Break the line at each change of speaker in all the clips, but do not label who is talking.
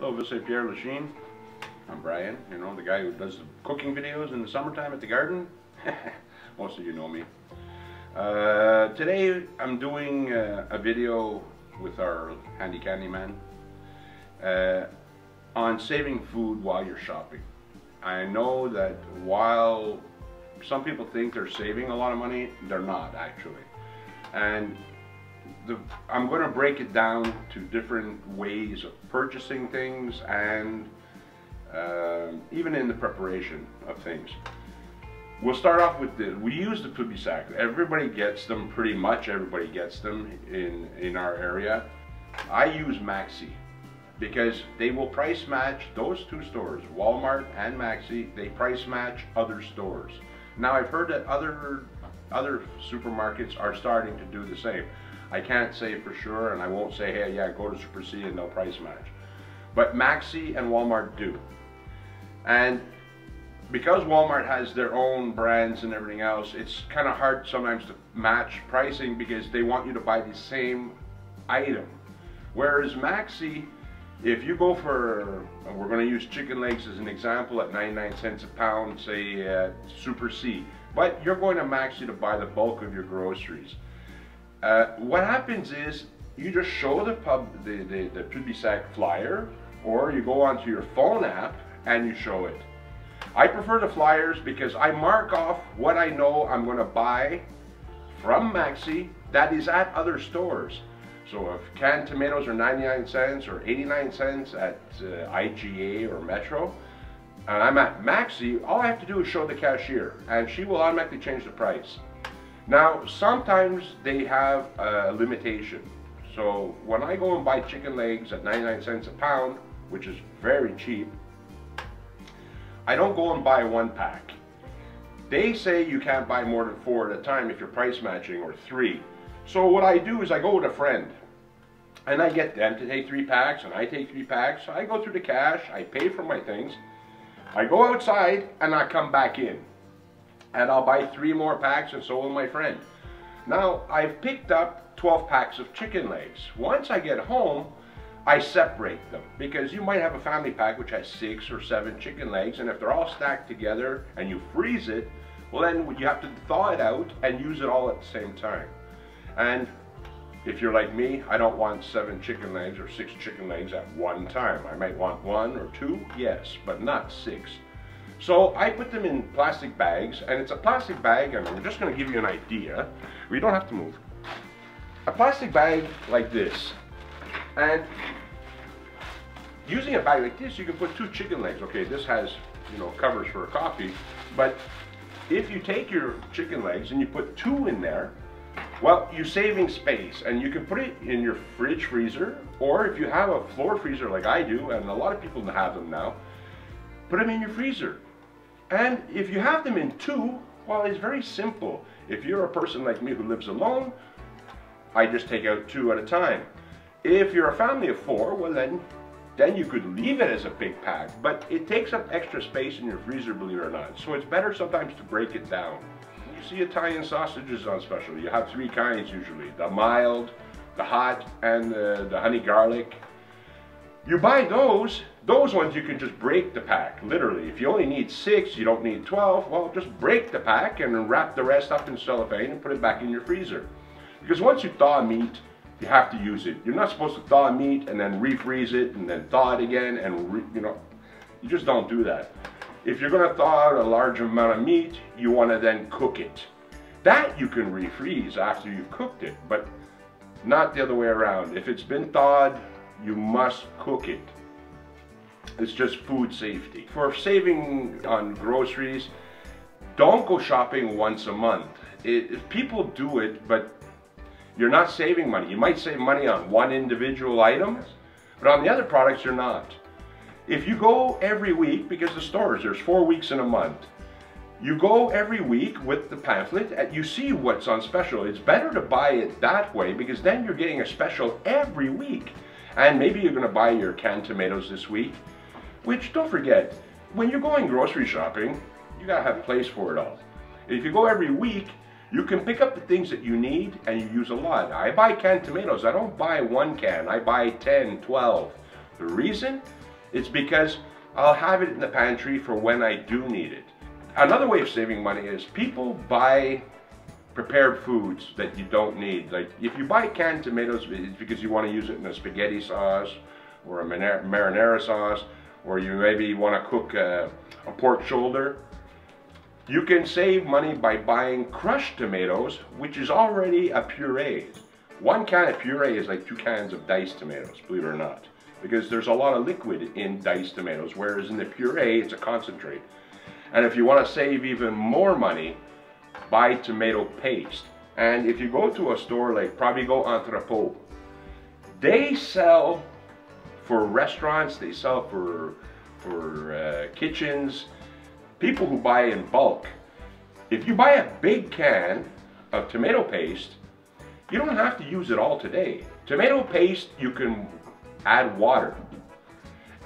Hello, Saint-Pierre. I'm Brian, you know, the guy who does the cooking videos in the summertime at the garden. Most of you know me. Today I'm doing a video with our handy candy man on saving food while you're shopping. I know that while some people think they're saving a lot of money, they're not actually. And I'm going to break it down to different ways of purchasing things and even in the preparation of things. We'll start off with we use the public. Everybody gets them, pretty much everybody gets them in our area. I use Maxi because they will price match those two stores, Walmart and Maxi. They price match other stores. Now I've heard that other supermarkets are starting to do the same. I can't say for sure, and I won't say, hey, yeah, go to Super C and they'll price match. But Maxi and Walmart do. And because Walmart has their own brands and everything else, it's kind of hard sometimes to match pricing because they want you to buy the same item. Whereas Maxi, if you go for, we're going to use chicken legs as an example at 99 cents a pound, say at Super C, but you're going to Maxi to buy the bulk of your groceries. What happens is you just show the public flyer, or you go onto your phone app and you show it. I prefer the flyers because I mark off what I know I'm going to buy from Maxi that is at other stores. So if canned tomatoes are 99 cents or 89 cents at IGA or Metro, and I'm at Maxi, all I have to do is show the cashier and she will automatically change the price. Now, sometimes they have a limitation. So when I go and buy chicken legs at 99 cents a pound, which is very cheap, I don't go and buy one pack. They say you can't buy more than 4 at a time if you're price matching, or 3. So what I do is I go with a friend and I get them to take 3 packs and I take 3 packs. So I go through the cash, I pay for my things, I go outside and I come back in. And I'll buy 3 more packs, and so will my friend. Now, I've picked up 12 packs of chicken legs. Once I get home, I separate them, because you might have a family pack which has 6 or 7 chicken legs, and if they're all stacked together and you freeze it, well then you have to thaw it out and use it all at the same time. And if you're like me, I don't want 7 chicken legs or 6 chicken legs at one time. I might want 1 or 2, yes, but not 6. So I put them in plastic bags, and it's a plastic bag, and I'm just going to give you an idea. We don't have to move. A plastic bag like this, and using a bag like this, you can put 2 chicken legs. Okay, this has, you know, covers for a coffee, but if you take your chicken legs and you put 2 in there, well, you're saving space, and you can put it in your fridge freezer, or if you have a floor freezer like I do, and a lot of people have them now, put them in your freezer. And if you have them in 2, well, it's very simple. If you're a person like me who lives alone, I just take out 2 at a time. If you're a family of 4, well then you could leave it as a big pack, but it takes up extra space in your freezer, believe it or not. So it's better sometimes to break it down. You see Italian sausages on special. You have 3 kinds usually: the mild, the hot, and the honey garlic. You buy those ones you can just break the pack, literally. If you only need 6, you don't need 12, well, just break the pack and wrap the rest up in cellophane and put it back in your freezer. Because once you thaw meat, you have to use it. You're not supposed to thaw meat and then refreeze it and then thaw it again, and you know, you just don't do that. If you're going to thaw out a large amount of meat, you want to then cook it. That you can refreeze after you've cooked it, but not the other way around. If it's been thawed, you must cook it. It's just food safety. For saving on groceries, don't go shopping once a month. People do it, but you're not saving money. You might save money on one individual item, but on the other products you're not. If you go every week, because the stores, there's 4 weeks in a month, you go every week with the pamphlet and you see what's on special. It's better to buy it that way, because then you're getting a special every week. And maybe you're going to buy your canned tomatoes this week, which, don't forget, when you're going grocery shopping, you got to have a place for it all. If you go every week, you can pick up the things that you need and you use a lot. I buy canned tomatoes. I don't buy 1 can. I buy 10, 12. The reason It's because I'll have it in the pantry for when I do need it. Another way of saving money is people buy prepared foods that you don't need. Like if you buy canned tomatoes, it's because you want to use it in a spaghetti sauce or a marinara sauce, or you maybe want to cook a pork shoulder. You can save money by buying crushed tomatoes, which is already a puree. One can of puree is like 2 cans of diced tomatoes, believe it or not, because there's a lot of liquid in diced tomatoes, whereas in the puree it's a concentrate. And if you want to save even more money, buy tomato paste. And if you go to a store like probably go Entrepot, they sell for restaurants, they sell for kitchens, people who buy in bulk. If you buy a big can of tomato paste, you don't have to use it all today. Tomato paste, you can add water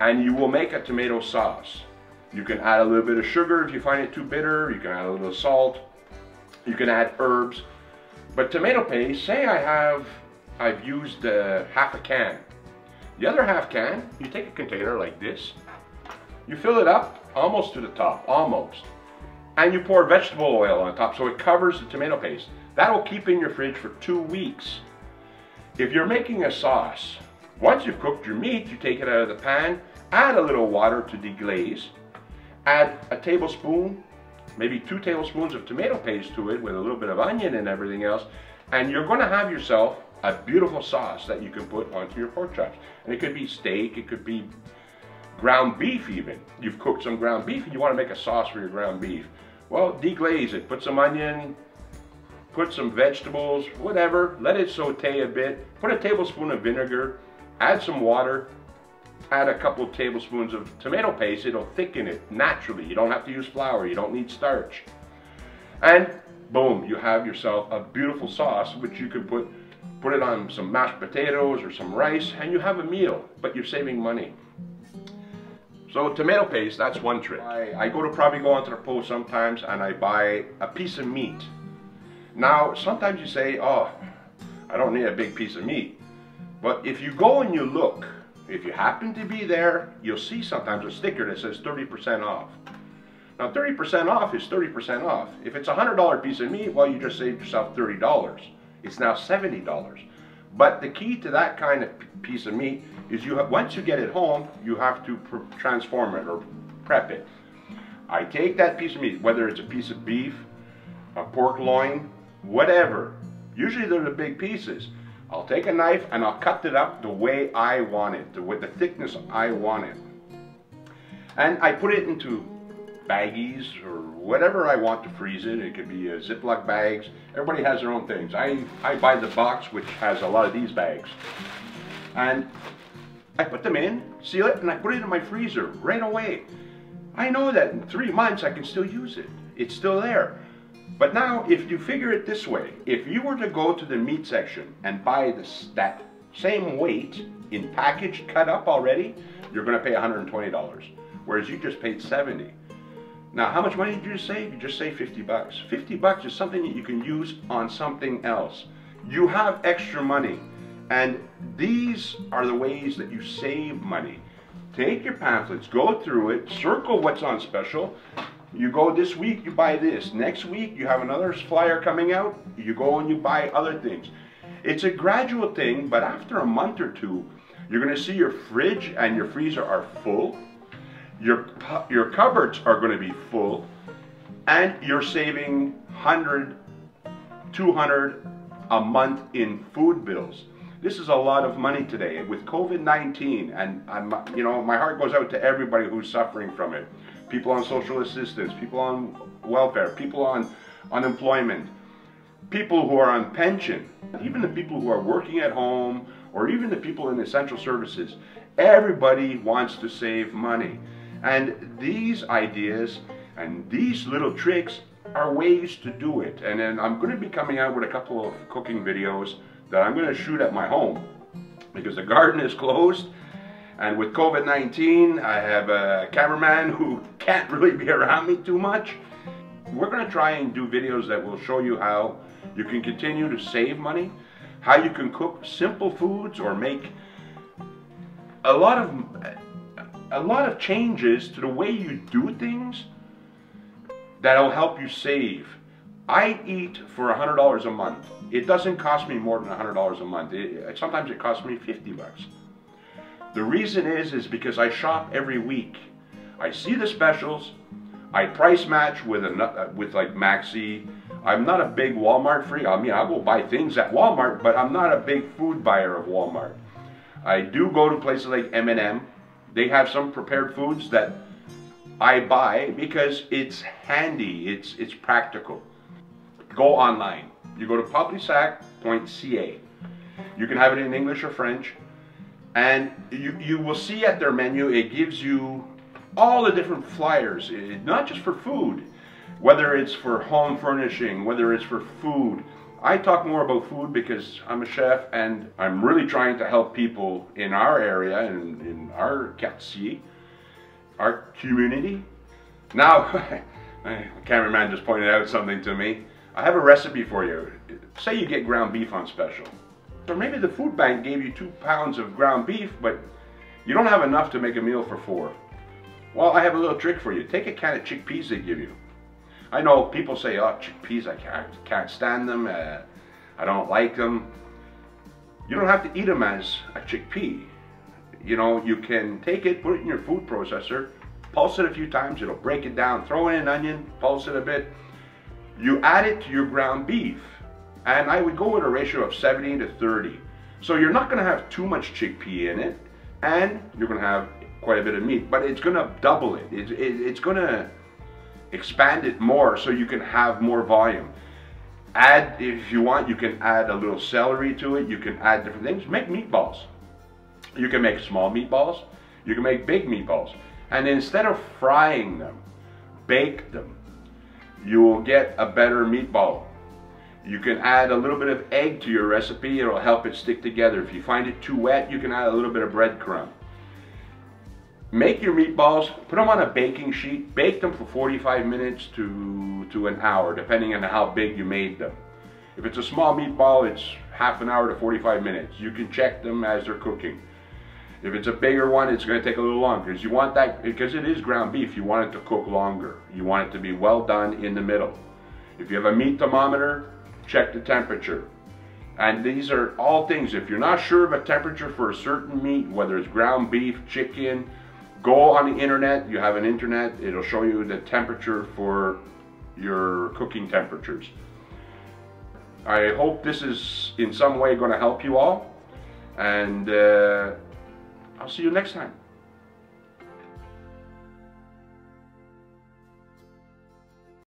and you will make a tomato sauce. You can add a little bit of sugar if you find it too bitter, you can add a little salt, you can add herbs. But tomato paste, say I've used half a can. The other half can, you take a container like this, you fill it up almost to the top, almost. And you pour vegetable oil on top so it covers the tomato paste. That'll keep in your fridge for 2 weeks. If you're making a sauce, once you've cooked your meat, you take it out of the pan, add a little water to deglaze, add a tablespoon, maybe 2 tablespoons of tomato paste to it with a little bit of onion and everything else, and you're going to have yourself a beautiful sauce that you can put onto your pork chops. And it could be steak, it could be ground beef even. You've cooked some ground beef and you want to make a sauce for your ground beef. Well, deglaze it, put some onion, put some vegetables, whatever, let it saute a bit, put a tablespoon of vinegar, add some water, add a couple of tablespoons of tomato paste, it'll thicken it naturally. You don't have to use flour, you don't need starch. And boom, you have yourself a beautiful sauce which you can put it on some mashed potatoes or some rice and you have a meal, but you're saving money. So tomato paste, that's one trick. I probably go onto the post sometimes and I buy a piece of meat. Now, sometimes you say, oh, I don't need a big piece of meat. But if you go and you look, if you happen to be there, you'll see sometimes a sticker that says 30% off. Now 30% off is 30% off. If it's a $100 piece of meat, well, you just saved yourself $30. It's now $70. But the key to that kind of piece of meat is once you get it home, you have to transform it or prep it. I take that piece of meat, whether it's a piece of beef, a pork loin, whatever. Usually they're the big pieces. I'll take a knife and I'll cut it up the way I want it, with the thickness I want it. And I put it into baggies or whatever I want to freeze it. It could be Ziploc bags. Everybody has their own things. I buy the box which has a lot of these bags. And I put them in, seal it, and I put it in my freezer right away. I know that in 3 months I can still use it. It's still there. But now, if you figure it this way, if you were to go to the meat section and buy that same weight in packaged, cut up already, you're going to pay $120, whereas you just paid $70. Now, how much money did you just save? You just saved 50 bucks. 50 bucks is something that you can use on something else. You have extra money, and these are the ways that you save money. Take your pamphlets, go through it, circle what's on special. You go this week, you buy this. Next week, you have another flyer coming out. You go and you buy other things. It's a gradual thing, but after a month or two, you're going to see your fridge and your freezer are full. Your cupboards are going to be full. And you're saving 100, 200 a month in food bills. This is a lot of money today. With COVID-19, and my heart goes out to everybody who's suffering from it. People on social assistance, people on welfare, people on unemployment, people who are on pension, even the people who are working at home, or even the people in essential services. Everybody wants to save money. And these ideas and these little tricks are ways to do it. And then I'm going to be coming out with a couple of cooking videos that I'm going to shoot at my home because the garden is closed. And with COVID-19, I have a cameraman who can't really be around me too much. We're going to try and do videos that will show you how you can continue to save money, how you can cook simple foods or make a lot a lot of changes to the way you do things that'll help you save. I eat for $100 a month. It doesn't cost me more than $100 a month. Sometimes it costs me 50 bucks. The reason is because I shop every week. I see the specials. I price match with like Maxi. I'm not a big Walmart freak. I mean, I will buy things at Walmart, but I'm not a big food buyer of Walmart. I do go to places like M&M. They have some prepared foods that I buy because it's handy, it's practical. Go online. You go to publisac.ca. You can have it in English or French, and you will see at their menu, it gives you all the different flyers, not just for food, whether it's for home furnishing, whether it's for food. I talk more about food because I'm a chef and I'm really trying to help people in our area and in our quartier, our community. Now, the cameraman just pointed out something to me. I have a recipe for you. Say you get ground beef on special. Or maybe the food bank gave you 2 pounds of ground beef, but you don't have enough to make a meal for 4. Well, I have a little trick for you. Take a can of chickpeas they give you. I know people say, oh, chickpeas, I can't stand them. I don't like them. You don't have to eat them as a chickpea. You know, you can take it, put it in your food processor, pulse it a few times, it'll break it down, throw in an onion, pulse it a bit. You add it to your ground beef. And I would go with a ratio of 70 to 30. So you're not gonna have too much chickpea in it, and you're gonna have quite a bit of meat, but it's gonna double it. It's gonna expand it more so you can have more volume. Add, if you want, you can add a little celery to it, you can add different things. Make meatballs. You can make small meatballs, you can make big meatballs. And instead of frying them, bake them. You will get a better meatball. You can add a little bit of egg to your recipe, it'll help it stick together. If you find it too wet, you can add a little bit of breadcrumb. Make your meatballs, put them on a baking sheet, bake them for 45 minutes to an hour, depending on how big you made them. If it's a small meatball, it's half an hour to 45 minutes. You can check them as they're cooking. If it's a bigger one, it's going to take a little longer, because you want that, because it is ground beef, you want it to cook longer. You want it to be well done in the middle. If you have a meat thermometer, check the temperature. And these are all things, if you're not sure of a temperature for a certain meat, whether it's ground beef, chicken, go on the internet, you have an internet, it'll show you the temperature for your cooking temperatures. I hope this is in some way going to help you all, and I'll see you next time.